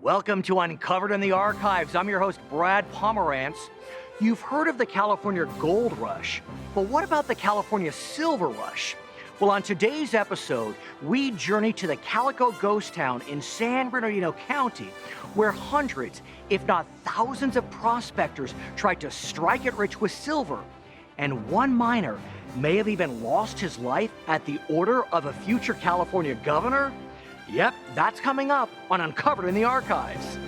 Welcome to Uncovered in the Archives. I'm your host, Brad Pomerantz. You've heard of the California Gold Rush, but what about the California Silver Rush? Well, on today's episode, we journey to the Calico ghost town in San Bernardino County, where hundreds, if not thousands of prospectors tried to strike it rich with silver. And one miner may have even lost his life at the order of a future California governor. Yep, that's coming up on Uncovered in the Archives.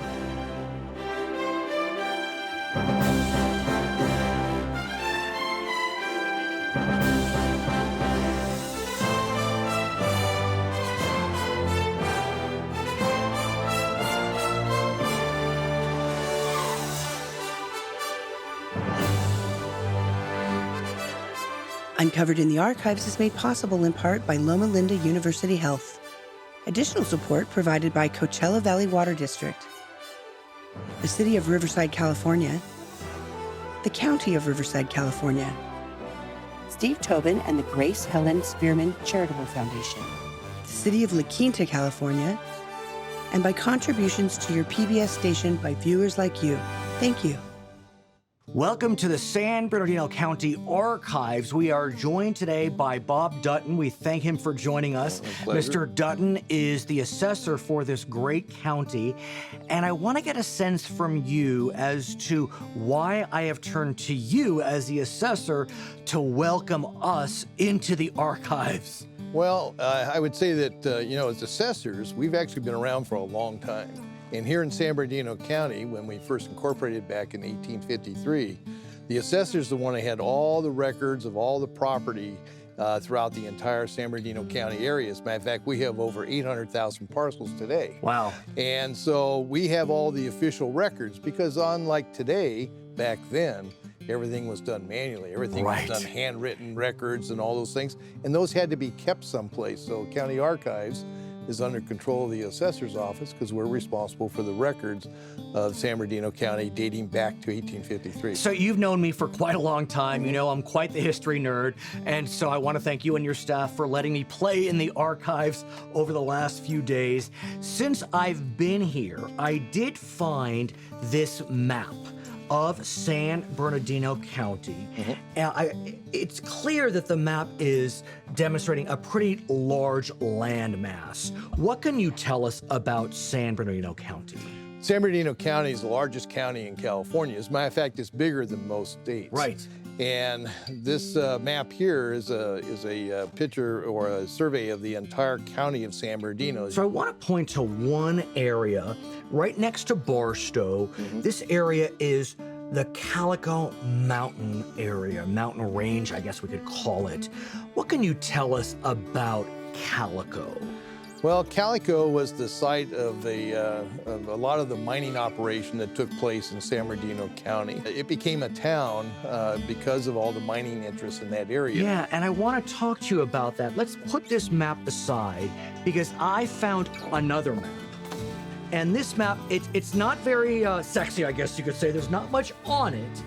Uncovered in the Archives is made possible in part by Loma Linda University Health. Additional support provided by Coachella Valley Water District, the City of Riverside, California, the County of Riverside, California, Steve Tobin and the Grace Helen Spearman Charitable Foundation, the City of La Quinta, California, and by contributions to your PBS station by viewers like you. Thank you. Welcome to the San Bernardino County Archives. We are joined today by Bob Dutton. We thank him for joining us. Mr. Dutton is the assessor for this great county. And I want to get a sense from you as to why I have turned to you as the assessor to welcome us into the archives. Well, I would say that, as assessors, we've actually been around for a long time. And here in San Bernardino County, when we first incorporated back in 1853, the assessor is the one that had all the records of all the property throughout the entire San Bernardino County area. As a matter of fact, we have over 800,000 parcels today. Wow. And so we have all the official records because unlike today, back then, everything was done manually. Everything was done handwritten records and all those things. And those had to be kept someplace. So County Archives is under control of the assessor's office because we're responsible for the records of San Bernardino County dating back to 1853. So you've known me for quite a long time. You know, I'm quite the history nerd. And so I want to thank you and your staff for letting me play in the archives over the last few days. Since I've been here, I did find this map of San Bernardino County. It's clear that the map is demonstrating a pretty large land mass. What can you tell us about San Bernardino County? San Bernardino County is the largest county in California. As a matter of fact, it's bigger than most states. Right. And this map here is a picture or a survey of the entire county of San Bernardino. So I want to point to one area right next to Barstow. This area is the Calico mountain area, mountain range, I guess we could call it. What can you tell us about Calico? Well, Calico was the site of a lot of the mining operation that took place in San Bernardino County. It became a town because of all the mining interests in that area. Yeah, and I want to talk to you about that. Let's put this map aside because I found another map. And this map, it's not very sexy, I guess you could say. There's not much on it,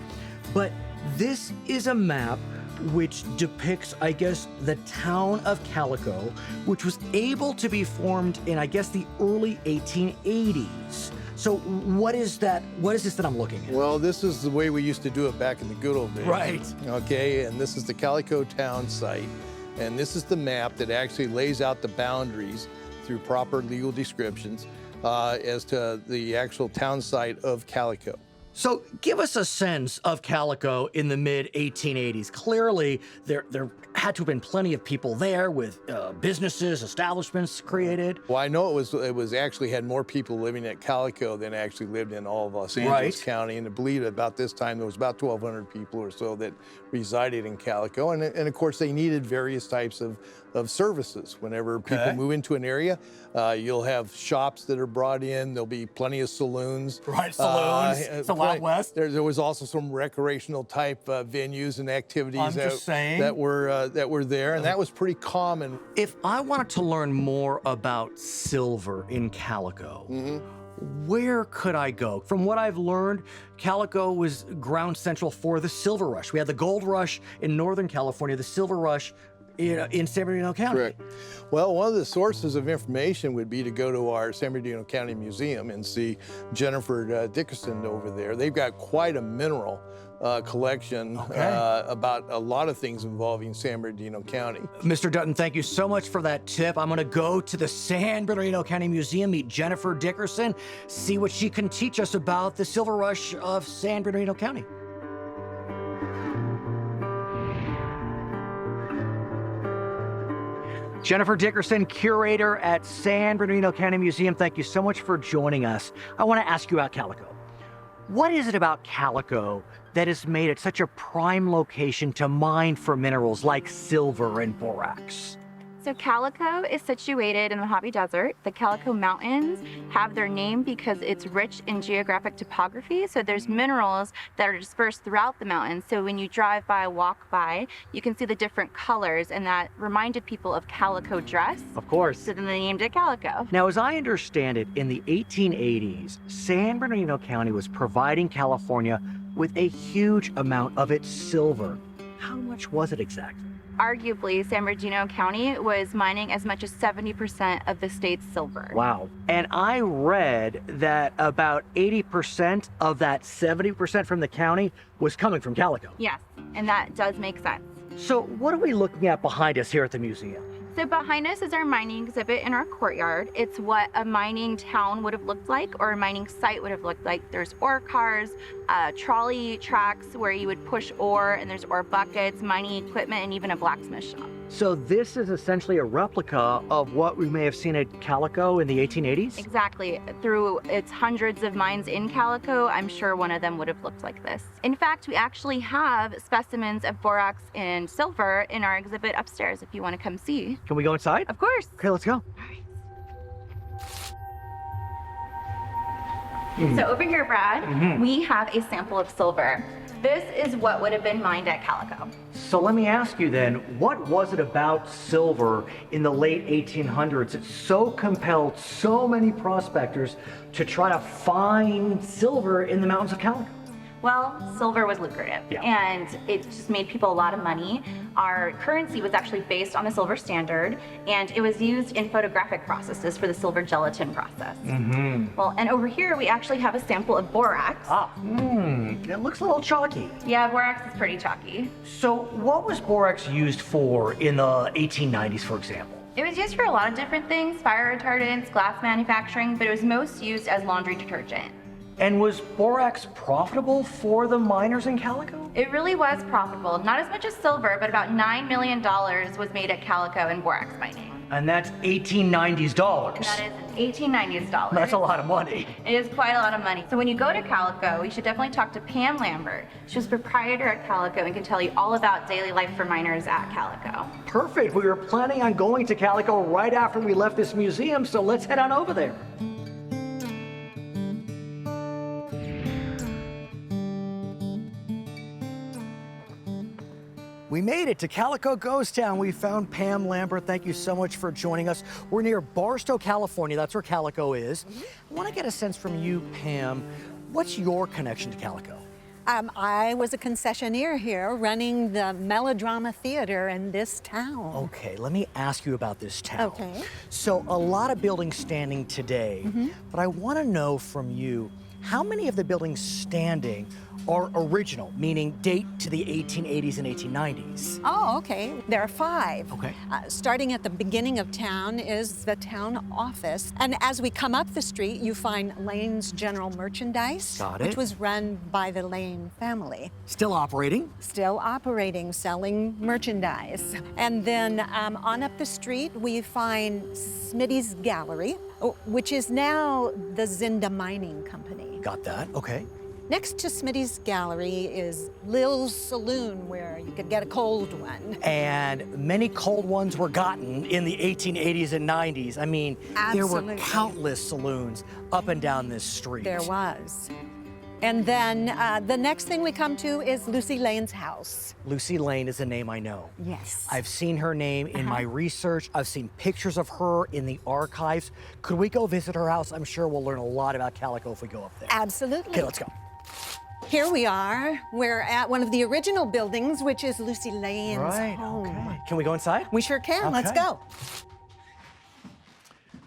but this is a map which depicts, I guess, the town of Calico, which was able to be formed in, I guess, the early 1880s. So what is that? What is this that I'm looking at? Well, this is the way we used to do it back in the good old days. Right. Okay, and this is the Calico town site. And this is the map that actually lays out the boundaries through proper legal descriptions as to the actual town site of Calico. So give us a sense of Calico in the mid-1880s. Clearly, there had to have been plenty of people there with businesses, establishments created. Well, I know it was actually had more people living at Calico than actually lived in all of Los Angeles County. And I believe about this time there was about 1,200 people or so that resided in Calico. And of course, they needed various types of services. Whenever people move into an area, you'll have shops that are brought in. There'll be plenty of saloons. Right, saloons. It's the Wild West. There was also some recreational type venues and activities that were there, and that was pretty common. If I wanted to learn more about silver in Calico, where could I go? From what I've learned, Calico was ground central for the silver rush. We had the gold rush in Northern California, the silver rush in San Bernardino County. Correct. Well, one of the sources of information would be to go to our San Bernardino County Museum and see Jennifer Dickerson over there. They've got quite a mineral collection about a lot of things involving San Bernardino County. Mr. Dutton, thank you so much for that tip. I'm going to go to the San Bernardino County Museum, meet Jennifer Dickerson, see what she can teach us about the silver rush of San Bernardino County. Jennifer Dickerson, curator at San Bernardino County Museum, thank you so much for joining us. I want to ask you about Calico. What is it about Calico that has made it such a prime location to mine for minerals like silver and borax? So Calico is situated in the Mojave Desert. The Calico Mountains have their name because it's rich in geographic topography. So there's minerals that are dispersed throughout the mountains. So when you drive by, walk by, you can see the different colors, and that reminded people of calico dress. Of course. So then they named it Calico. Now, as I understand it, in the 1880s, San Bernardino County was providing California with a huge amount of its silver. How much was it exactly? Arguably, San Bernardino County was mining as much as 70% of the state's silver. Wow. And I read that about 80% of that 70% from the county was coming from Calico. Yes, and that does make sense. So what are we looking at behind us here at the museum? So behind us is our mining exhibit in our courtyard. It's what a mining town would have looked like, or a mining site would have looked like. There's ore cars, trolley tracks where you would push ore, and there's ore buckets, mining equipment, and even a blacksmith shop. So this is essentially a replica of what we may have seen at Calico in the 1880s? Exactly. Through its hundreds of mines in Calico, I'm sure one of them would have looked like this. In fact, we actually have specimens of borax and silver in our exhibit upstairs if you want to come see. Can we go inside? Of course. Okay, let's go. So over here, Brad, we have a sample of silver. This is what would have been mined at Calico. So let me ask you then, what was it about silver in the late 1800s that so compelled so many prospectors to try to find silver in the mountains of Calico? Well, silver was lucrative, and it just made people a lot of money. Our currency was actually based on the silver standard, and it was used in photographic processes for the silver gelatin process. Well, and over here we actually have a sample of borax. It looks a little chalky. Yeah, borax is pretty chalky. So what was borax used for in the 1890s, for example? It was used for a lot of different things, fire retardants, glass manufacturing, but it was most used as laundry detergent. And was borax profitable for the miners in Calico? It really was profitable. Not as much as silver, but about $9 million was made at Calico in borax mining. And that's 1890s dollars. That is 1890s dollars. That's a lot of money. It is quite a lot of money. So when you go to Calico, you should definitely talk to Pam Lambert. She was proprietor at Calico and can tell you all about daily life for miners at Calico. Perfect. We were planning on going to Calico right after we left this museum, so let's head on over there. We made it to Calico Ghost Town. We found Pam Lambert. Thank you so much for joining us. We're near Barstow, California. That's where Calico is. I want to get a sense from you, Pam. What's your connection to Calico? I was a concessionaire here running the melodrama theater in this town. Okay, let me ask you about this town. Okay. So a lot of buildings standing today, but I want to know from you, how many of the buildings standing are original, meaning date to the 1880s and 1890s? Oh, okay. There are 5. Okay. Starting at the beginning of town is the town office. And as we come up the street, you find Lane's General Merchandise, Got it. which was run by the Lane family. Still operating? Still operating, selling merchandise. And then on up the street, we find Smitty's Gallery, which is now the Zinda Mining Company. Got that, okay. Next to Smitty's Gallery is Lil Saloon, where you could get a cold one. And many cold ones were gotten in the 1880s and 90s. I mean, Absolutely. there were countless saloons up and down this street. There was. And then the next thing we come to is Lucy Lane's house. Lucy Lane is a name I know. Yes. I've seen her name in my research. I've seen pictures of her in the archives. Could we go visit her house? I'm sure we'll learn a lot about Calico if we go up there. Absolutely. Okay, let's go. Here we are. We're at one of the original buildings, which is Lucy Lane's home. Okay. Can we go inside? We sure can. Let's Okay. go.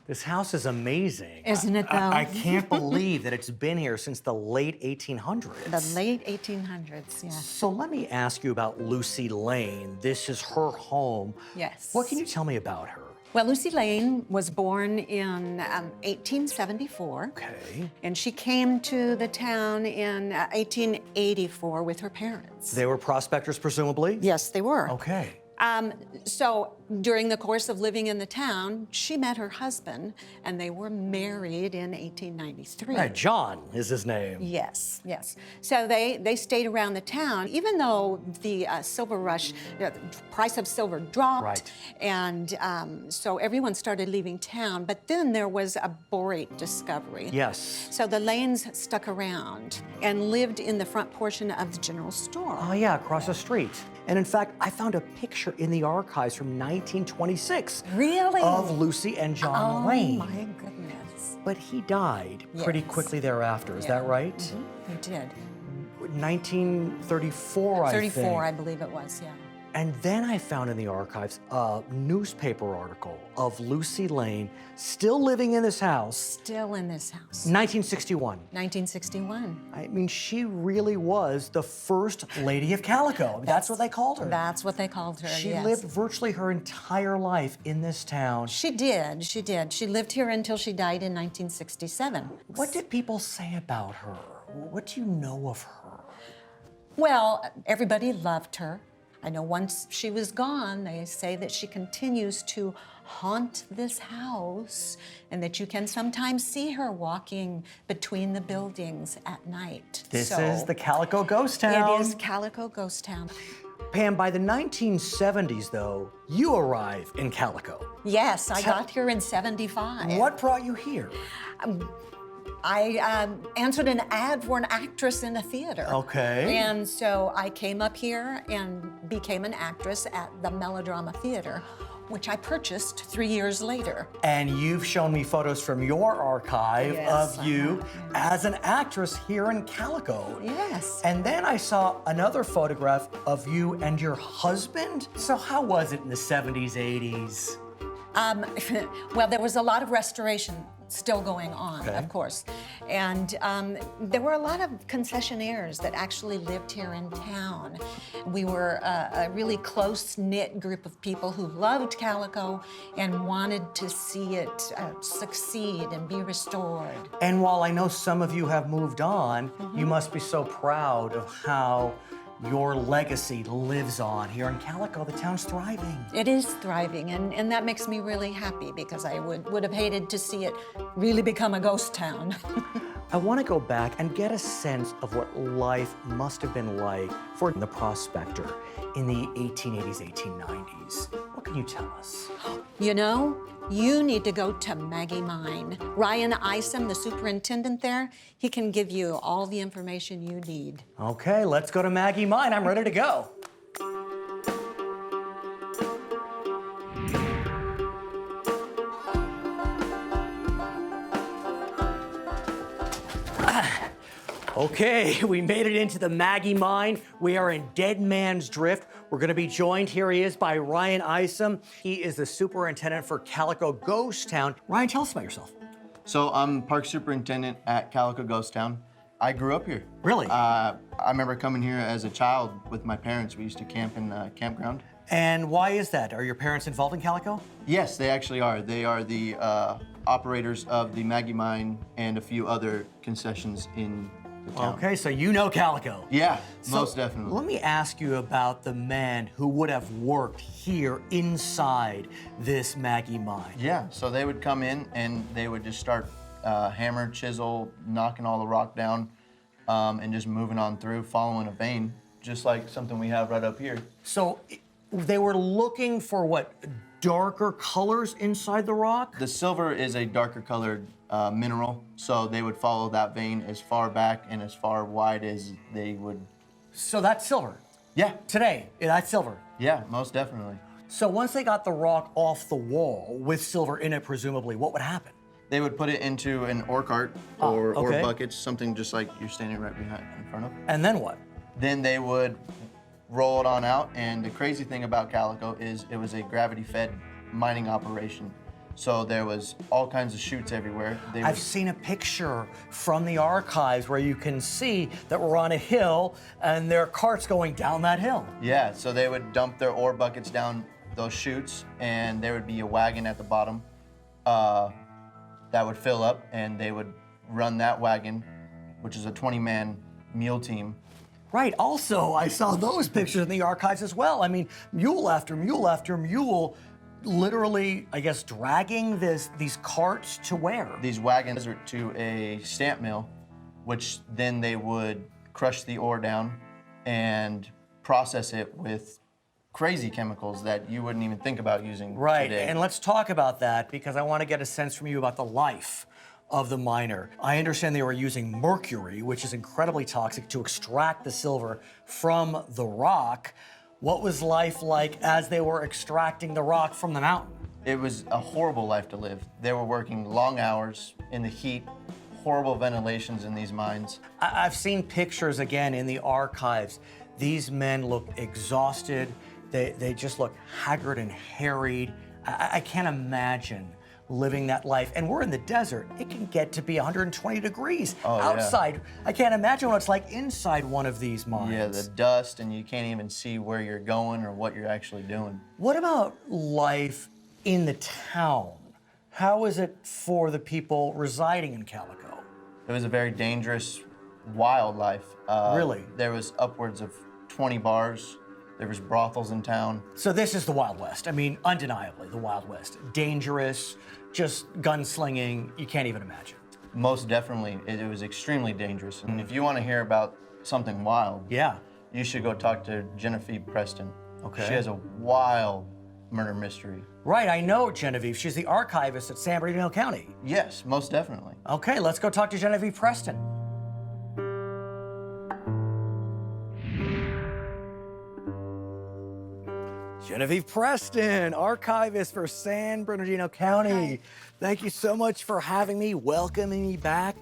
This house is amazing. Isn't it, though? I can't believe that it's been here since the late 1800s. The late 1800s, yes. So let me ask you about Lucy Lane. This is her home. Yes. What can you tell me about her? Well, Lucy Lane was born in 1874. Okay. And she came to the town in 1884 with her parents. They were prospectors, presumably? Yes, they were. Okay. So during the course of living in the town, she met her husband, and they were married in 1893. Right, John is his name. Yes, yes. So they stayed around the town, even though the silver rush, the price of silver dropped, Right. and so everyone started leaving town. But then there was a borate discovery. Yes. So the Lanes stuck around and lived in the front portion of the general store. Oh, yeah, across the street. And in fact, I found a picture in the archives from 1926 Really? of Lucy and John Lane. Oh my goodness. But he died pretty Yes. quickly thereafter. Is that right? He did. 1934, I think. 34, I believe it was, yeah. And then I found in the archives a newspaper article of Lucy Lane still living in this house, Still in this house. 1961. 1961. I mean, she really was the first lady of Calico. That's what they called her. That's what they called her, She yes. lived virtually her entire life in this town. She did, she did. She lived here until she died in 1967. What did people say about her? What do you know of her? Well, everybody loved her. I know once she was gone, they say that she continues to haunt this house and that you can sometimes see her walking between the buildings at night. This is the Calico Ghost Town. It is Calico Ghost Town. Pam, by the 1970s, though, you arrive in Calico. Yes, I got here in 75. What brought you here? I answered an ad for an actress in a theater. Okay. And so I came up here and became an actress at the Melodrama Theater, which I purchased 3 years later. And you've shown me photos from your archive Yes, of you I as an actress here in Calico. Yes. And then I saw another photograph of you and your husband. So how was it in the 70s, 80s? Well, there was a lot of restoration still going on, Okay. of course. And there were a lot of concessionaires that actually lived here in town. We were a really close-knit group of people who loved Calico and wanted to see it succeed and be restored. And while I know some of you have moved on, you must be so proud of how your legacy lives on here in Calico. The town's thriving. It is thriving, and that makes me really happy because I would have hated to see it really become a ghost town. I want to go back and get a sense of what life must have been like for the prospector in the 1880s, 1890s. What can you tell us? You know, you need to go to Maggie Mine. Ryan Isom, the superintendent there, he can give you all the information you need. Okay, let's go to Maggie Mine. I'm ready to go. Okay, we made it into the Maggie Mine. We are in Dead Man's Drift. We're gonna be joined, here he is, by Ryan Isom. He is the superintendent for Calico Ghost Town. Ryan, tell us about yourself. So I'm park superintendent at Calico Ghost Town. I grew up here. Really? I remember coming here as a child with my parents. We used to camp in the campground. And why is that? Are your parents involved in Calico? Yes, they actually are. They are the operators of the Maggie Mine and a few other concessions in the town. Okay, so you know Calico. Yeah, So most definitely. Let me ask you about the men who would have worked here inside this Maggie Mine. Yeah, so they would come in and they would just start hammer, chisel, knocking all the rock down, and just moving on through, following a vein, just like something we have right up here. So they were looking for what, darker colors inside the rock? The silver is a darker colored mineral, so they would follow that vein as far back and as far wide as they would. So that's silver. Yeah, Today, that's silver. yeah, most definitely. So once they got the rock off the wall with silver in it, presumably, what would happen? They would put it into an ore cart or buckets, something just like you're standing right behind in front of. And then what? Then they would roll it on out, and the crazy thing about Calico is it was a gravity-fed mining operation. So there was all kinds of chutes everywhere. I've seen a picture from the archives where you can see that we're on a hill and there are carts going down that hill. Yeah, so they would dump their ore buckets down those chutes, and there would be a wagon at the bottom that would fill up, and they would run that wagon, which is a 20-man mule team. Right, also, I saw those pictures in the archives as well. I mean, mule after mule after mule, literally, I guess, dragging these carts to where? These wagons are to a stamp mill, which then they would crush the ore down and process it with crazy chemicals that you wouldn't even think about using today. And let's talk about that because I want to get a sense from you about the life of the miner. I understand they were using mercury, which is incredibly toxic, to extract the silver from the rock. What was life like as they were extracting the rock from the mountain? It was a horrible life to live. They were working long hours in the heat, horrible ventilations in these mines. I've seen pictures again in the archives. These men look exhausted. They just look haggard and harried. I can't imagine living that life. And we're in the desert. It can get to be 120 degrees outside. Yeah. I can't imagine what it's like inside one of these mines. Yeah, the dust, and you can't even see where you're going or what you're actually doing. What about life in the town? How is it for the people residing in Calico? It was a very dangerous, wild life. Really? There was upwards of 20 bars. There was brothels in town. So this is the Wild West. I mean, undeniably, the Wild West. Dangerous, just gunslinging, you can't even imagine. Most definitely, it was extremely dangerous. And if you want to hear about something wild, you should go talk to Genevieve Preston. Okay. She has a wild murder mystery. Right, I know Genevieve. She's the archivist at San Bernardino County. Yes, most definitely. Okay, let's go talk to Genevieve Preston. Genevieve Preston, archivist for San Bernardino County. Hi. Thank you so much for having me, welcoming me back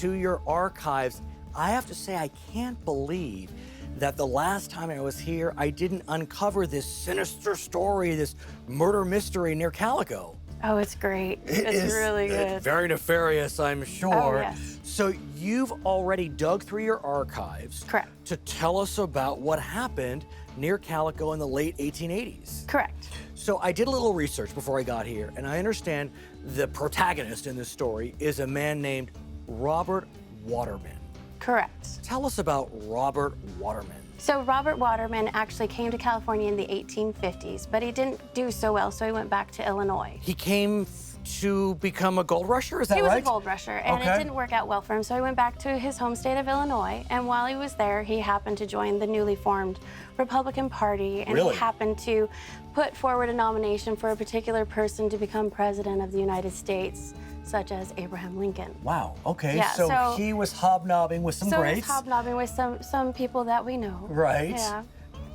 to your archives. I have to say, I can't believe that the last time I was here, I didn't uncover this sinister story, this murder mystery near Calico. Oh, it's great. It's really good. It's very nefarious, I'm sure. Oh, yes. So you've already dug through your archives. Correct. To tell us about what happened near Calico in the late 1880s. Correct. So I did a little research before I got here, and I understand the protagonist in this story is a man named Robert Waterman. Correct. Tell us about Robert Waterman. So Robert Waterman actually came to California in the 1850s, but he didn't do so well, so he went back to Illinois. He came to become a gold rusher, is that right? He was a gold rusher, and it didn't work out well for him, so he went back to his home state of Illinois, and while he was there, he happened to join the newly formed Republican Party, and he happened to put forward a nomination for a particular person to become president of the United States, such as Abraham Lincoln. Wow, okay, Yeah, so he was hobnobbing with some greats. So he was hobnobbing with some people that we know. Right. Yeah.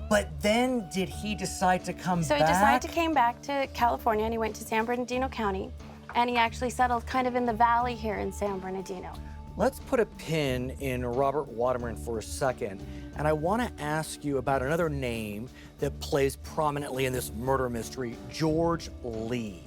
But then did he decide to come back? So he decided to came back to California, and he went to San Bernardino County, and he actually settled kind of in the valley here in San Bernardino. Let's put a pin in Robert Waterman for a second, and I want to ask you about another name that plays prominently in this murder mystery, George Leigh.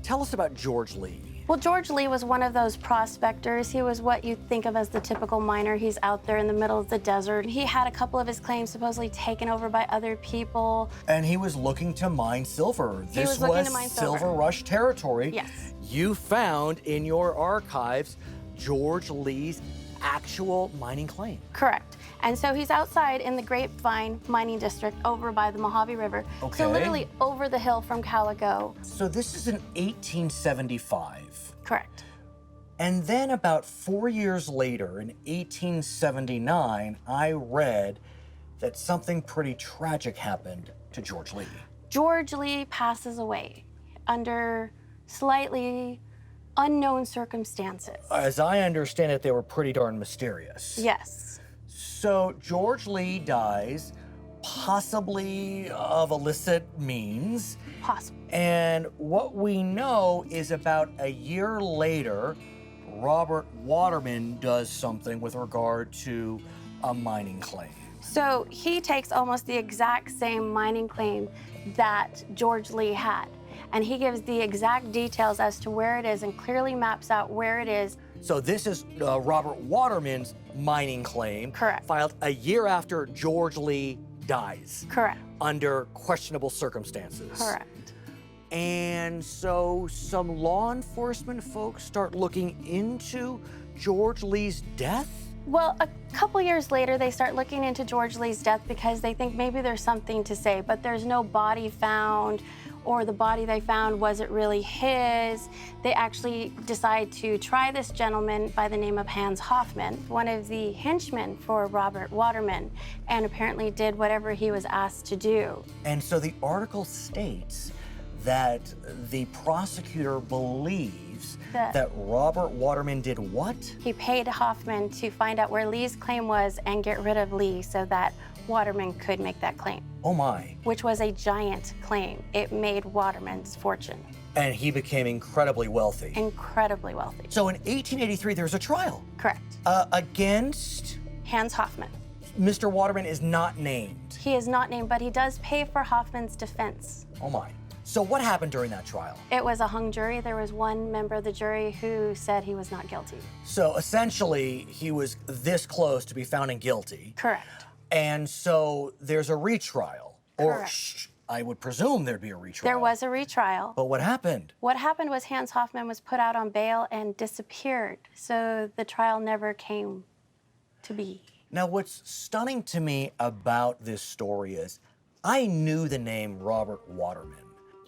Tell us about George Leigh. Well, George Leigh was one of those prospectors. He was what you'd think of as the typical miner. He's out there in the middle of the desert. He had a couple of his claims supposedly taken over by other people. And he was looking to mine silver. He was looking to mine Silver Rush territory. Yes. You found in your archives George Leigh's actual mining claim. Correct. And so he's outside in the Grapevine mining district over by the Mojave River. Okay. So literally over the hill from Calico. So this is in 1875. Correct. And then about 4 years later, in 1879, I read that something pretty tragic happened to George Leigh. George Leigh passes away under slightly unknown circumstances. As I understand it, they were pretty darn mysterious. Yes. So George Leigh dies, possibly of illicit means. Possible. And what we know is about a year later, Robert Waterman does something with regard to a mining claim. So he takes almost the exact same mining claim that George Leigh had. And he gives the exact details as to where it is and clearly maps out where it is. So this is Robert Waterman's mining claim. Correct. Filed a year after George Leigh dies. Correct. Under questionable circumstances. Correct. And so some law enforcement folks start looking into George Leigh's death? Well, a couple years later, they start looking into George Leigh's death because they think maybe there's something to say, but there's no body found, or the body they found wasn't really his. They actually decide to try this gentleman by the name of Hans Hoffman, one of the henchmen for Robert Waterman, and apparently did whatever he was asked to do. And so the article states that the prosecutor believes that Robert Waterman did what? He paid Hoffman to find out where Leigh's claim was and get rid of Leigh so that Waterman could make that claim. Oh my. Which was a giant claim. It made Waterman's fortune. And he became incredibly wealthy. Incredibly wealthy. So in 1883, there's a trial. Correct. Against? Hans Hoffman. Mr. Waterman is not named. He is not named, but he does pay for Hoffman's defense. Oh my. So what happened during that trial? It was a hung jury. There was one member of the jury who said he was not guilty. So essentially, he was this close to be found guilty. Correct. And so there's a retrial. Correct. Or I would presume there'd be a retrial. There was a retrial. But what happened? What happened was Hans Hoffman was put out on bail and disappeared. So the trial never came to be. Now, what's stunning to me about this story is I knew the name Robert Waterman.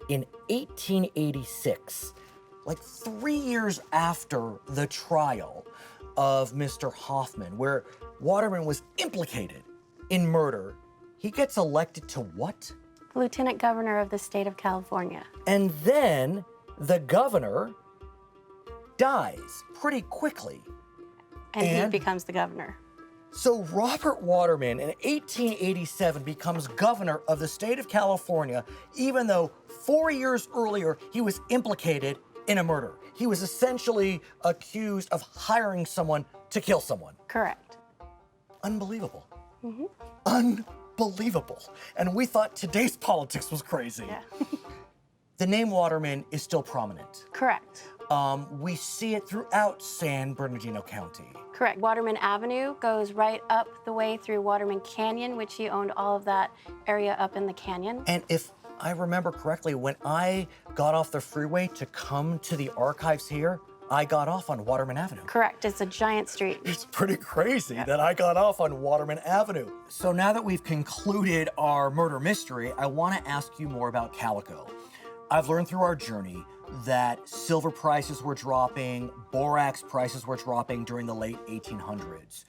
In 1886, like 3 years after the trial of Mr. Hoffman, where Waterman was implicated in murder, he gets elected to what? Lieutenant Governor of the state of California. And then the governor dies pretty quickly. And he becomes the governor. So Robert Waterman in 1887 becomes governor of the state of California, even though 4 years earlier he was implicated in a murder. He was essentially accused of hiring someone to kill someone. Correct. Unbelievable. Mm-hmm. Unbelievable. And we thought today's politics was crazy. Yeah. The name Waterman is still prominent. Correct. We see it throughout San Bernardino County. Correct. Waterman Avenue goes right up the way through Waterman Canyon, which he owned all of that area up in the canyon. And if I remember correctly, when I got off the freeway to come to the archives here, I got off on Waterman Avenue. Correct. It's a giant street. It's pretty crazy that I got off on Waterman Avenue. So now that we've concluded our murder mystery, I want to ask you more about Calico. I've learned through our journey that silver prices were dropping, borax prices were dropping during the late 1800s.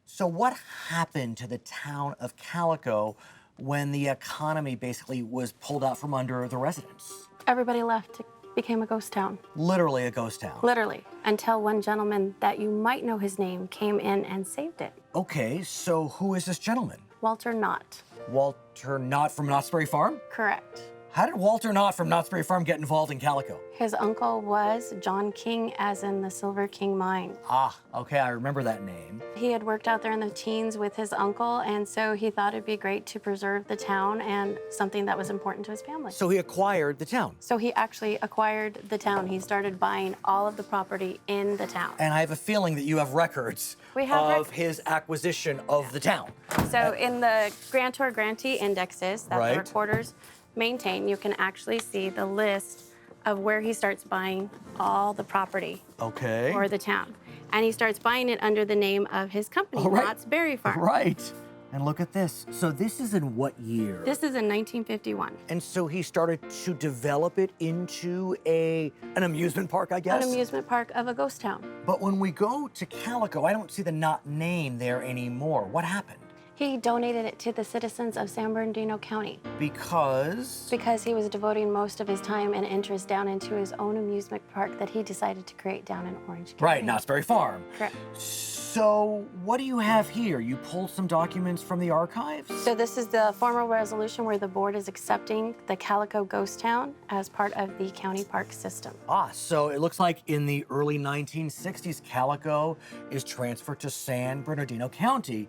So what happened to the town of Calico when the economy basically was pulled out from under the residents? Everybody left. It became a ghost town. Literally a ghost town. Literally. Until one gentleman that you might know his name came in and saved it. Okay, so who is this gentleman? Walter Knott. Walter Knott from Knott's Berry Farm? Correct. How did Walter Knott from Knott's Berry Farm get involved in Calico? His uncle was John King, as in the Silver King mine. Ah, okay, I remember that name. He had worked out there in the teens with his uncle, and so he thought it'd be great to preserve the town and something that was important to his family. So he acquired the town. So he actually acquired the town. He started buying all of the property in the town. And I have a feeling that you have records of his acquisition of the town. So in the grantor grantee indexes that Right. the recorders maintain, you can actually see the list of where he starts buying all the property Okay. for the town. And he starts buying it under the name of his company, right. Knott's Berry Farm. Right. And look at this. So this is in what year? This is in 1951. And so he started to develop it into an amusement park, I guess? An amusement park of a ghost town. But when we go to Calico, I don't see the Knott name there anymore. What happened? He donated it to the citizens of San Bernardino County Because? because he was devoting most of his time and interest down into his own amusement park that he decided to create down in Orange County. Right, Knott's Berry Farm. Correct. So, what do you have here? You pulled some documents from the archives? So this is the formal resolution where the board is accepting the Calico ghost town as part of the county park system. So it looks like in the early 1960s, Calico is transferred to San Bernardino County.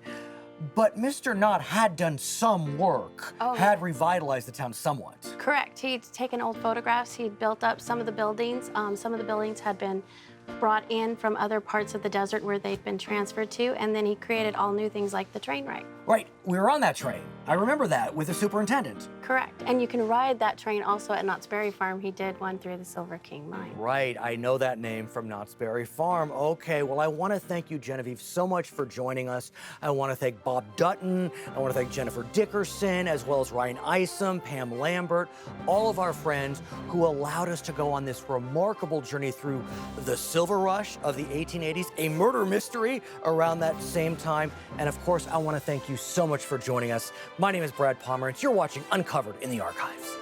But Mr. Knott had done some work, had revitalized the town somewhat. Correct. He'd taken old photographs. He'd built up some of the buildings. Some of the buildings had been brought in from other parts of the desert where they'd been transferred to, and then he created all new things like the train ride. Right, we were on that train. I remember that with the superintendent. Correct. And you can ride that train also at Knott's Berry Farm. He did one through the Silver King mine. Right, I know that name from Knott's Berry Farm. Okay, well, I want to thank you, Genevieve, so much for joining us. I want to thank Bob Dutton. I want to thank Jennifer Dickerson, as well as Ryan Isom, Pam Lambert, all of our friends who allowed us to go on this remarkable journey through the silver rush of the 1880s, a murder mystery around that same time. And of course, I want to thank you so much for joining us. My name is Brad Pomerantz. You're watching Uncovered in the Archives.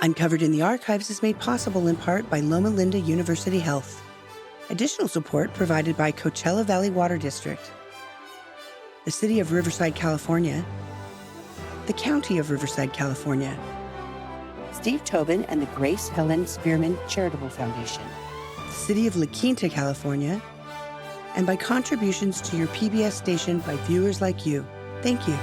Uncovered in the Archives is made possible in part by Loma Linda University Health. Additional support provided by Coachella Valley Water District, the City of Riverside, California, the County of Riverside, California, Steve Tobin and the Grace Helen Spearman Charitable Foundation, the City of La Quinta, California, and by contributions to your PBS station by viewers like you. Thank you.